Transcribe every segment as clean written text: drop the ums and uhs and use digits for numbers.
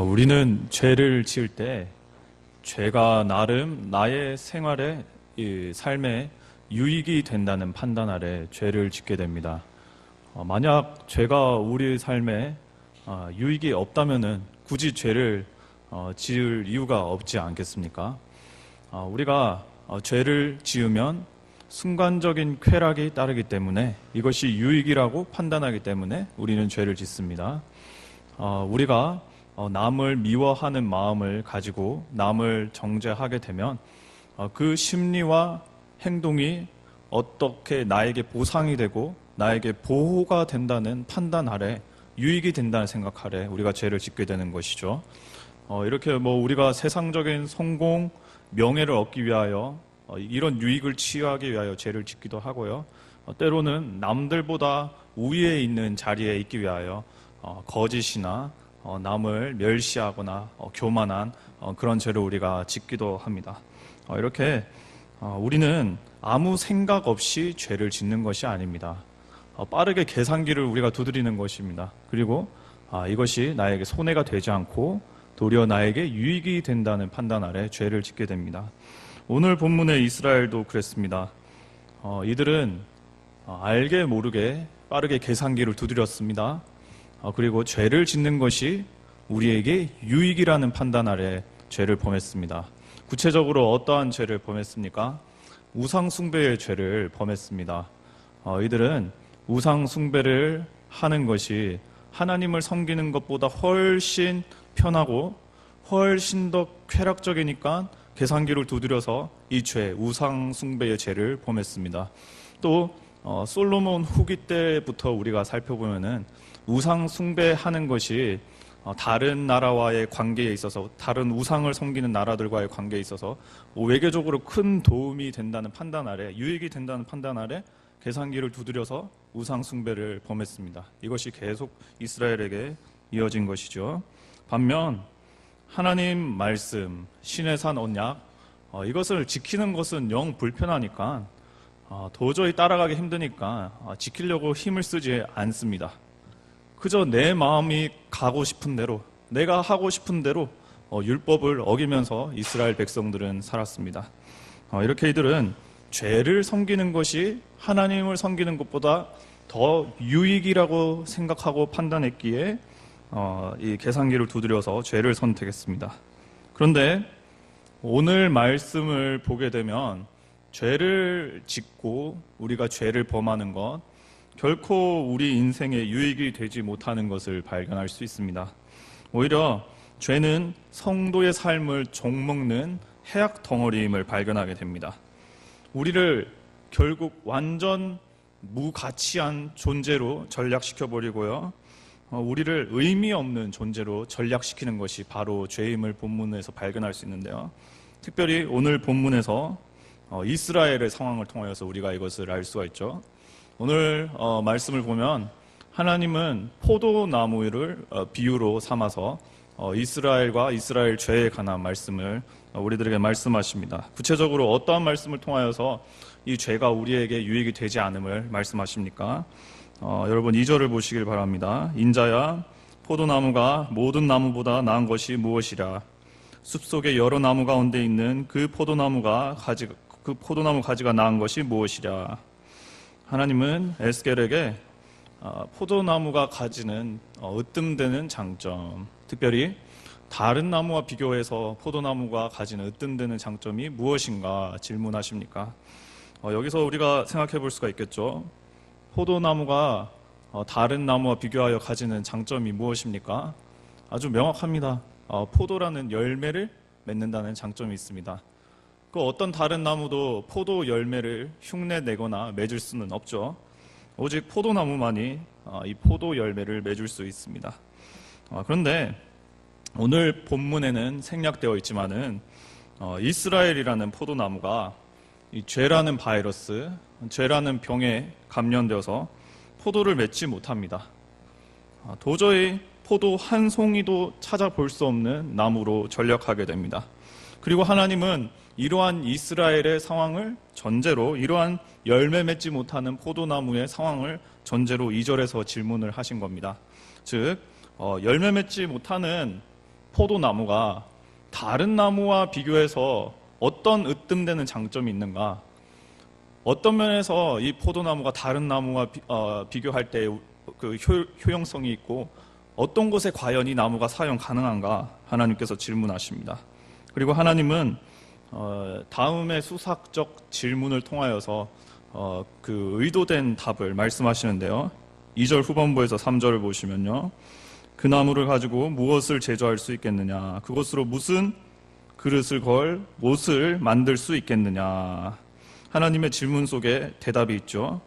우리는 죄를 지을 때 죄가 나름 나의 생활에, 이 삶에 유익이 된다는 판단 아래 죄를 짓게 됩니다. 만약 죄가 우리 삶에 유익이 없다면은 굳이 죄를 지을 이유가 없지 않겠습니까? 우리가 죄를 지으면 순간적인 쾌락이 따르기 때문에, 이것이 유익이라고 판단하기 때문에 우리는 죄를 짓습니다. 우리가 남을 미워하는 마음을 가지고 남을 정죄하게 되면 그 심리와 행동이 어떻게 나에게 보상이 되고 나에게 보호가 된다는 판단 아래, 유익이 된다는 생각 아래 우리가 죄를 짓게 되는 것이죠. 이렇게 우리가 세상적인 성공, 명예를 얻기 위하여 이런 유익을 취하기 위하여 죄를 짓기도 하고요. 때로는 남들보다 우위에 있는 자리에 있기 위하여 거짓이나 남을 멸시하거나 교만한 그런 죄를 우리가 짓기도 합니다. 이렇게 우리는 아무 생각 없이 죄를 짓는 것이 아닙니다. 빠르게 계산기를 우리가 두드리는 것입니다. 그리고 이것이 나에게 손해가 되지 않고 도리어 나에게 유익이 된다는 판단 아래 죄를 짓게 됩니다. 오늘 본문의 이스라엘도 그랬습니다. 이들은 알게 모르게 빠르게 계산기를 두드렸습니다. 그리고 죄를 짓는 것이 우리에게 유익이라는 판단 아래 죄를 범했습니다. 구체적으로 어떠한 죄를 범했습니까? 우상 숭배의 죄를 범했습니다. 이들은 우상 숭배를 하는 것이 하나님을 섬기는 것보다 훨씬 편하고 훨씬 더 쾌락적이니까 계산기를 두드려서 이 죄, 우상 숭배의 죄를 범했습니다. 또 솔로몬 후기 때부터 우리가 살펴보면은 우상 숭배하는 것이 다른 나라와의 관계에 있어서, 다른 우상을 섬기는 나라들과의 관계에 있어서 외교적으로 큰 도움이 된다는 판단 아래, 유익이 된다는 판단 아래 계산기를 두드려서 우상 숭배를 범했습니다. 이것이 계속 이스라엘에게 이어진 것이죠. 반면 하나님 말씀, 신의 산 언약, 이것을 지키는 것은 영 불편하니까, 도저히 따라가기 힘드니까 지키려고 힘을 쓰지 않습니다. 그저 내 마음이 가고 싶은 대로, 내가 하고 싶은 대로 율법을 어기면서 이스라엘 백성들은 살았습니다. 이렇게 이들은 죄를 섬기는 것이 하나님을 섬기는 것보다 더 유익이라고 생각하고 판단했기에 이 계산기를 두드려서 죄를 선택했습니다. 그런데 오늘 말씀을 보게 되면 죄를 짓고 우리가 죄를 범하는 것, 결코 우리 인생에 유익이 되지 못하는 것을 발견할 수 있습니다. 오히려 죄는 성도의 삶을 종먹는 해악 덩어리임을 발견하게 됩니다. 우리를 결국 완전 무가치한 존재로 전락시켜버리고요, 우리를 의미 없는 존재로 전락시키는 것이 바로 죄임을 본문에서 발견할 수 있는데요. 특별히 오늘 본문에서 이스라엘의 상황을 통하여서 우리가 이것을 알 수가 있죠. 오늘 말씀을 보면 하나님은 포도나무를 비유로 삼아서 이스라엘과 이스라엘 죄에 관한 말씀을 우리들에게 말씀하십니다. 구체적으로 어떠한 말씀을 통하여서 이 죄가 우리에게 유익이 되지 않음을 말씀하십니까? 여러분 2절을 보시길 바랍니다. 인자야, 포도나무가 모든 나무보다 나은 것이 무엇이랴? 숲속의 여러 나무 가운데 있는 그 포도나무 가지가 나은 것이 무엇이랴? 하나님은 에스겔에게 포도나무가 가지는 으뜸되는 장점, 특별히 다른 나무와 비교해서 포도나무가 가지는 으뜸되는 장점이 무엇인가 질문하십니까? 여기서 우리가 생각해 볼 수가 있겠죠. 포도나무가 다른 나무와 비교하여 가지는 장점이 무엇입니까? 아주 명확합니다. 포도라는 열매를 맺는다는 장점이 있습니다. 그 어떤 다른 나무도 포도 열매를 흉내내거나 맺을 수는 없죠. 오직 포도나무만이 이 포도 열매를 맺을 수 있습니다. 그런데 오늘 본문에는 생략되어 있지만은 이스라엘이라는 포도나무가 이 죄라는 바이러스, 죄라는 병에 감염되어서 포도를 맺지 못합니다. 도저히 포도 한 송이도 찾아볼 수 없는 나무로 전락하게 됩니다. 그리고 하나님은 이러한 이스라엘의 상황을 전제로, 이러한 열매 맺지 못하는 포도나무의 상황을 전제로 2절에서 질문을 하신 겁니다. 즉 열매 맺지 못하는 포도나무가 다른 나무와 비교해서 어떤 으뜸되는 장점이 있는가? 어떤 면에서 이 포도나무가 다른 나무와 비교할 때 그 효용성이 있고 어떤 곳에 과연 이 나무가 사용 가능한가? 하나님께서 질문하십니다. 그리고 하나님은 다음의 수사적 질문을 통하여서 그 의도된 답을 말씀하시는데요. 2절 후반부에서 3절을 보시면요. 그 나무를 가지고 무엇을 제조할 수 있겠느냐? 그것으로 무슨 그릇을 걸 못을 만들 수 있겠느냐? 하나님의 질문 속에 대답이 있죠.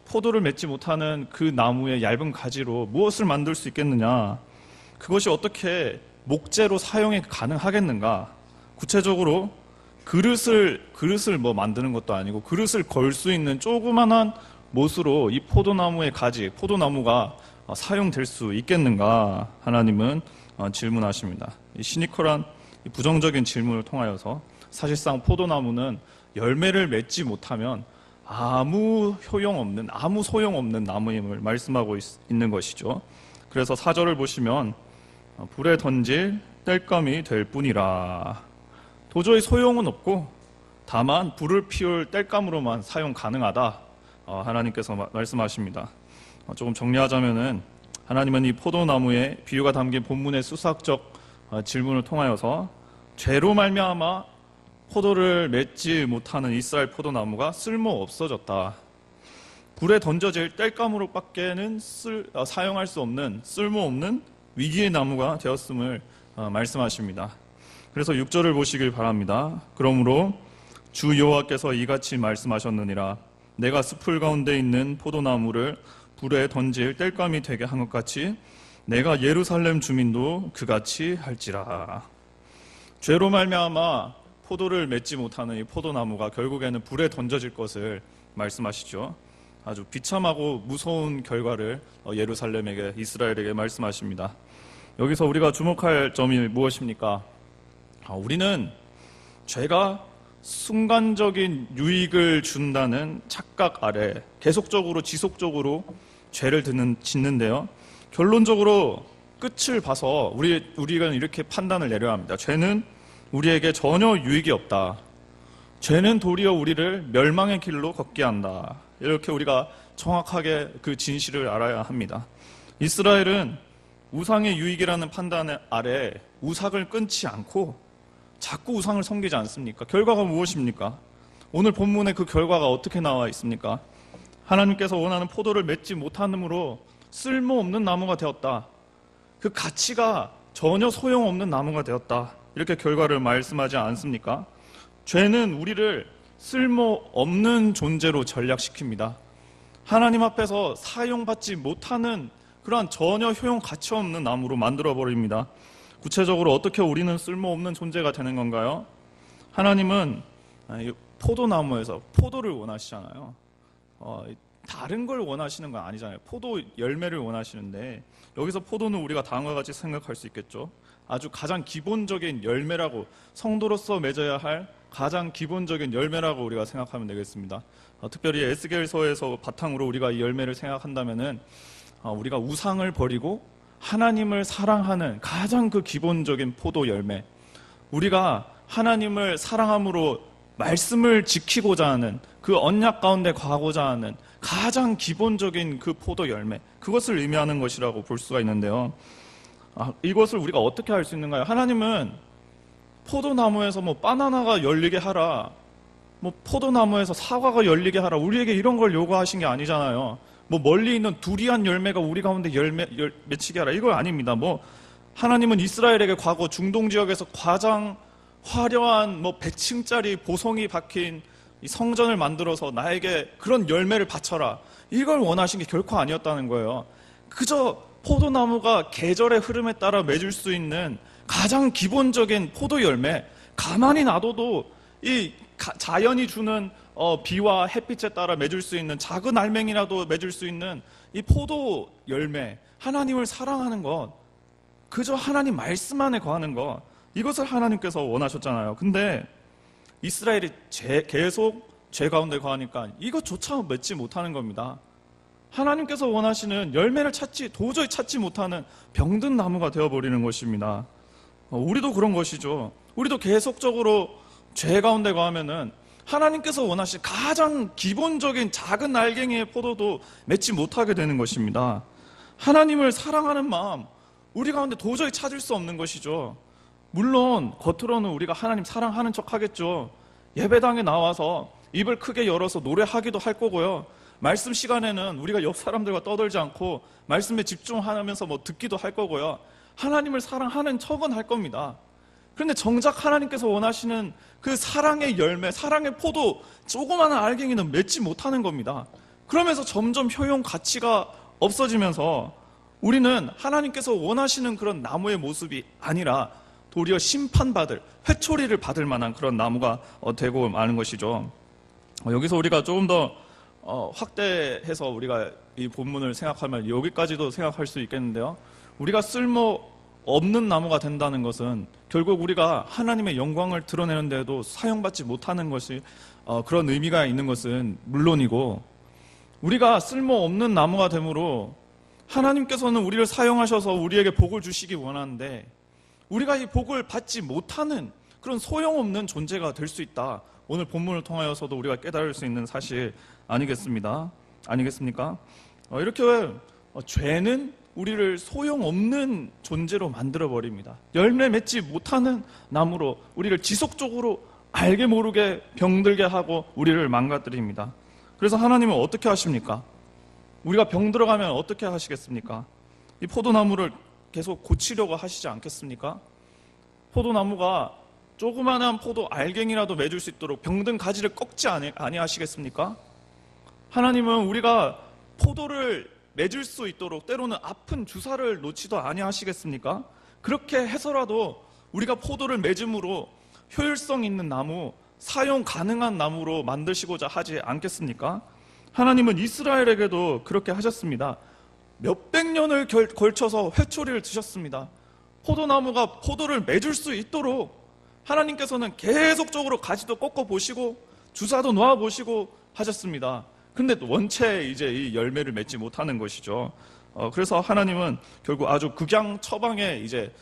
포도를 맺지 못하는 그 나무의 얇은 가지로 무엇을 만들 수 있겠느냐? 그것이 어떻게 목재로 사용이 가능하겠는가? 구체적으로 그릇을 뭐 만드는 것도 아니고 그릇을 걸 수 있는 조그만한 못으로 이 포도나무의 가지, 포도나무가 사용될 수 있겠는가? 하나님은 질문하십니다. 이 시니컬한 부정적인 질문을 통하여서 사실상 포도나무는 열매를 맺지 못하면 아무 효용없는, 아무 소용없는 나무임을 말씀하고 있는 것이죠. 그래서 4절을 보시면 불에 던질 땔감이 될 뿐이라. 도저히 소용은 없고 다만 불을 피울 땔감으로만 사용 가능하다. 하나님께서 말씀하십니다. 조금 정리하자면은 하나님은 이 포도나무의 비유가 담긴 본문의 수사학적 질문을 통하여서 죄로 말미암아 포도를 맺지 못하는 이스라엘 포도나무가 쓸모 없어졌다. 불에 던져질 땔감으로밖에는 사용할 수 없는 쓸모없는 위기의 나무가 되었음을 말씀하십니다. 그래서 6절을 보시길 바랍니다. 그러므로 주 여호와께서 이같이 말씀하셨느니라. 내가 숲을 가운데 있는 포도나무를 불에 던질 땔감이 되게 한 것 같이 내가 예루살렘 주민도 그같이 할지라. 죄로 말미암아 포도를 맺지 못하는 이 포도나무가 결국에는 불에 던져질 것을 말씀하시죠. 아주 비참하고 무서운 결과를 예루살렘에게, 이스라엘에게 말씀하십니다. 여기서 우리가 주목할 점이 무엇입니까? 우리는 죄가 순간적인 유익을 준다는 착각 아래 계속적으로 지속적으로 죄를 짓는데요. 결론적으로 끝을 봐서 우리가 이렇게 판단을 내려야 합니다. 죄는 우리에게 전혀 유익이 없다. 죄는 도리어 우리를 멸망의 길로 걷게 한다. 이렇게 우리가 정확하게 그 진실을 알아야 합니다. 이스라엘은 우상의 유익이라는 판단 아래 우상을 끊지 않고 자꾸 우상을 섬기지 않습니까? 결과가 무엇입니까? 오늘 본문에 그 결과가 어떻게 나와 있습니까? 하나님께서 원하는 포도를 맺지 못함으로 쓸모없는 나무가 되었다. 그 가치가 전혀 소용없는 나무가 되었다. 이렇게 결과를 말씀하지 않습니까? 죄는 우리를 쓸모없는 존재로 전락시킵니다. 하나님 앞에서 사용받지 못하는 그러한 전혀 효용 가치 없는 나무로 만들어버립니다. 구체적으로 어떻게 우리는 쓸모없는 존재가 되는 건가요? 하나님은 포도나무에서 포도를 원하시잖아요. 다른 걸 원하시는 건 아니잖아요. 포도 열매를 원하시는데 여기서 포도는 우리가 다음과 같이 생각할 수 있겠죠. 아주 가장 기본적인 열매라고, 성도로서 맺어야 할 가장 기본적인 열매라고 우리가 생각하면 되겠습니다. 특별히 에스겔서에서 바탕으로 우리가 이 열매를 생각한다면은 우리가 우상을 버리고 하나님을 사랑하는 가장 그 기본적인 포도 열매, 우리가 하나님을 사랑함으로 말씀을 지키고자 하는 그 언약 가운데 가고자 하는 가장 기본적인 그 포도 열매, 그것을 의미하는 것이라고 볼 수가 있는데요. 이것을 우리가 어떻게 할 수 있는가요? 하나님은 포도나무에서 뭐 바나나가 열리게 하라, 뭐 포도나무에서 사과가 열리게 하라, 우리에게 이런 걸 요구하신 게 아니잖아요. 뭐 멀리 있는 두리안 열매가 우리 가운데 맺히게 하라, 이거 아닙니다. 뭐 하나님은 이스라엘에게 과거 중동 지역에서 가장 화려한 뭐 100층짜리 보송이 박힌 이 성전을 만들어서 나에게 그런 열매를 바쳐라, 이걸 원하신 게 결코 아니었다는 거예요. 그저 포도나무가 계절의 흐름에 따라 맺을 수 있는 가장 기본적인 포도 열매, 가만히 놔둬도 이 자연이 주는 비와 햇빛에 따라 맺을 수 있는 작은 알맹이라도 맺을 수 있는 이 포도 열매, 하나님을 사랑하는 것, 그저 하나님 말씀 안에 거하는 것, 이것을 하나님께서 원하셨잖아요. 근데 이스라엘이 계속 죄 가운데 거하니까 이것조차 맺지 못하는 겁니다. 하나님께서 원하시는 열매를 도저히 찾지 못하는 병든 나무가 되어버리는 것입니다. 우리도 그런 것이죠. 우리도 계속적으로 죄 가운데 거하면은 하나님께서 원하신 가장 기본적인 작은 알갱이의 포도도 맺지 못하게 되는 것입니다. 하나님을 사랑하는 마음, 우리 가운데 도저히 찾을 수 없는 것이죠. 물론 겉으로는 우리가 하나님 사랑하는 척 하겠죠. 예배당에 나와서 입을 크게 열어서 노래하기도 할 거고요. 말씀 시간에는 우리가 옆 사람들과 떠들지 않고 말씀에 집중하면서 듣기도 할 거고요. 하나님을 사랑하는 척은 할 겁니다. 그런데 정작 하나님께서 원하시는 그 사랑의 열매, 사랑의 포도, 조그마한 알갱이는 맺지 못하는 겁니다. 그러면서 점점 효용 가치가 없어지면서 우리는 하나님께서 원하시는 그런 나무의 모습이 아니라 도리어 심판받을, 회초리를 받을 만한 그런 나무가 되고 마는 것이죠. 여기서 우리가 조금 더 확대해서 우리가 이 본문을 생각하면 여기까지도 생각할 수 있겠는데요. 우리가 쓸모 없는 나무가 된다는 것은 결국 우리가 하나님의 영광을 드러내는 데에도 사용받지 못하는 것이 그런 의미가 있는 것은 물론이고, 우리가 쓸모없는 나무가 되므로 하나님께서는 우리를 사용하셔서 우리에게 복을 주시기 원하는데 우리가 이 복을 받지 못하는 그런 소용없는 존재가 될 수 있다. 오늘 본문을 통하여서도 우리가 깨달을 수 있는 사실 아니겠습니까? 이렇게 죄는 우리를 소용없는 존재로 만들어버립니다. 열매 맺지 못하는 나무로 우리를 지속적으로 알게 모르게 병들게 하고 우리를 망가뜨립니다. 그래서 하나님은 어떻게 하십니까? 우리가 병들어가면 어떻게 하시겠습니까? 이 포도나무를 계속 고치려고 하시지 않겠습니까? 포도나무가 조그마한 포도 알갱이라도 맺을 수 있도록 병든 가지를 꺾지 아니하시겠습니까? 하나님은 우리가 포도를 맺을 수 있도록 때로는 아픈 주사를 놓지도 아니하시겠습니까? 그렇게 해서라도 우리가 포도를 맺음으로 효율성 있는 나무, 사용 가능한 나무로 만드시고자 하지 않겠습니까? 하나님은 이스라엘에게도 그렇게 하셨습니다. 몇백 년을 걸쳐서 회초리를 드셨습니다. 포도나무가 포도를 맺을 수 있도록 하나님께서는 계속적으로 가지도 꺾어 보시고 주사도 놓아 보시고 하셨습니다. 근데 원체 이제 이 열매를 맺지 못하는 것이죠. 그래서 하나님은 결국 아주 극양 처방에 이제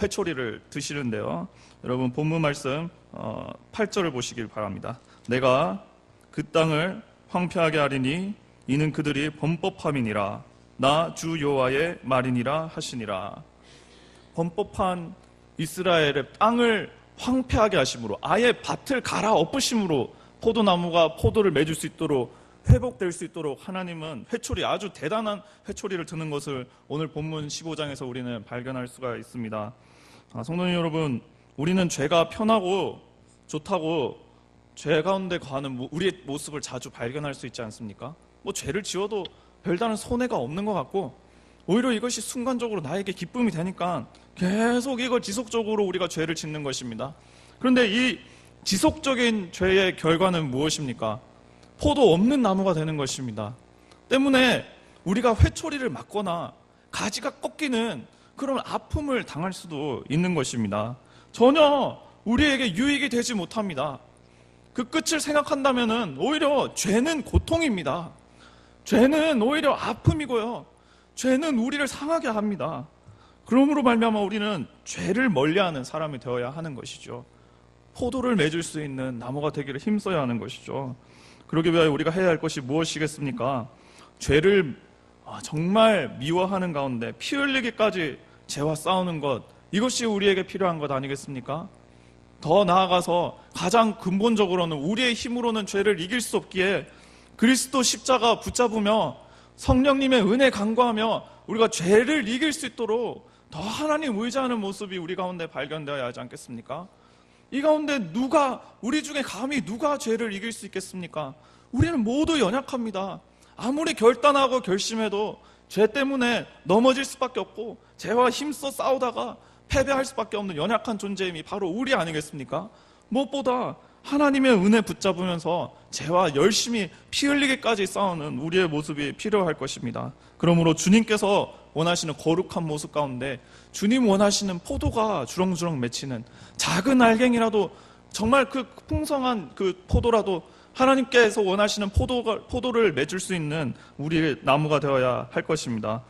회초리를 드시는데요. 여러분 본문 말씀 8절을 보시길 바랍니다. 내가 그 땅을 황폐하게 하리니 이는 그들이 범법함이니라. 나 주 여호와의 말이니라 하시니라. 범법한 이스라엘의 땅을 황폐하게 하심으로, 아예 밭을 갈아엎으심으로 포도나무가 포도를 맺을 수 있도록, 회복될 수 있도록 하나님은 회초리, 아주 대단한 회초리를 드는 것을 오늘 본문 15장에서 우리는 발견할 수가 있습니다. 성도님 여러분, 우리는 죄가 편하고 좋다고 죄 가운데 거하는 우리의 모습을 자주 발견할 수 있지 않습니까? 죄를 지어도 별다른 손해가 없는 것 같고 오히려 이것이 순간적으로 나에게 기쁨이 되니까 계속 이걸 지속적으로 우리가 죄를 짓는 것입니다. 그런데 이 지속적인 죄의 결과는 무엇입니까? 포도 없는 나무가 되는 것입니다. 때문에 우리가 회초리를 맞거나 가지가 꺾이는 그런 아픔을 당할 수도 있는 것입니다. 전혀 우리에게 유익이 되지 못합니다. 그 끝을 생각한다면 오히려 죄는 고통입니다. 죄는 오히려 아픔이고요. 죄는 우리를 상하게 합니다. 그러므로 말미암아 우리는 죄를 멀리하는 사람이 되어야 하는 것이죠. 포도를 맺을 수 있는 나무가 되기를 힘써야 하는 것이죠. 그러기 위하여 우리가 해야 할 것이 무엇이겠습니까? 죄를 정말 미워하는 가운데 피 흘리기까지 죄와 싸우는 것, 이것이 우리에게 필요한 것 아니겠습니까? 더 나아가서 가장 근본적으로는 우리의 힘으로는 죄를 이길 수 없기에 그리스도 십자가 붙잡으며 성령님의 은혜 간구하며 우리가 죄를 이길 수 있도록 더 하나님 의지하는 모습이 우리 가운데 발견되어야 하지 않겠습니까? 이 가운데 우리 중에 감히 누가 죄를 이길 수 있겠습니까? 우리는 모두 연약합니다. 아무리 결단하고 결심해도 죄 때문에 넘어질 수밖에 없고 죄와 힘써 싸우다가 패배할 수밖에 없는 연약한 존재임이 바로 우리 아니겠습니까? 무엇보다 하나님의 은혜 붙잡으면서 죄와 열심히 피 흘리기까지 싸우는 우리의 모습이 필요할 것입니다. 그러므로 주님께서 원하시는 거룩한 모습 가운데 주님 원하시는 포도가 주렁주렁 맺히는 작은 알갱이라도, 정말 그 풍성한 그 포도라도 하나님께서 원하시는 포도를 맺을 수 있는 우리의 나무가 되어야 할 것입니다.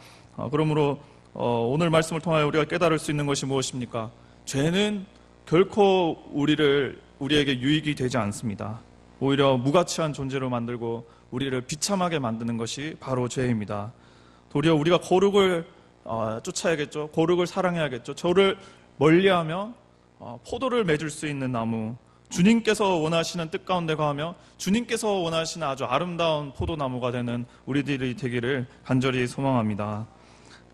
그러므로 오늘 말씀을 통하여 우리가 깨달을 수 있는 것이 무엇입니까? 죄는 결코 우리에게 유익이 되지 않습니다. 오히려 무가치한 존재로 만들고 우리를 비참하게 만드는 것이 바로 죄입니다. 도리어 우리가 거룩을 쫓아야겠죠. 거룩을 사랑해야겠죠. 저를 멀리하며 포도를 맺을 수 있는 나무, 주님께서 원하시는 뜻 가운데 거하며 주님께서 원하시는 아주 아름다운 포도나무가 되는 우리들이 되기를 간절히 소망합니다.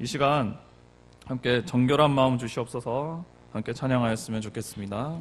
이 시간 함께 정결한 마음 주시옵소서. 함께 찬양하였으면 좋겠습니다.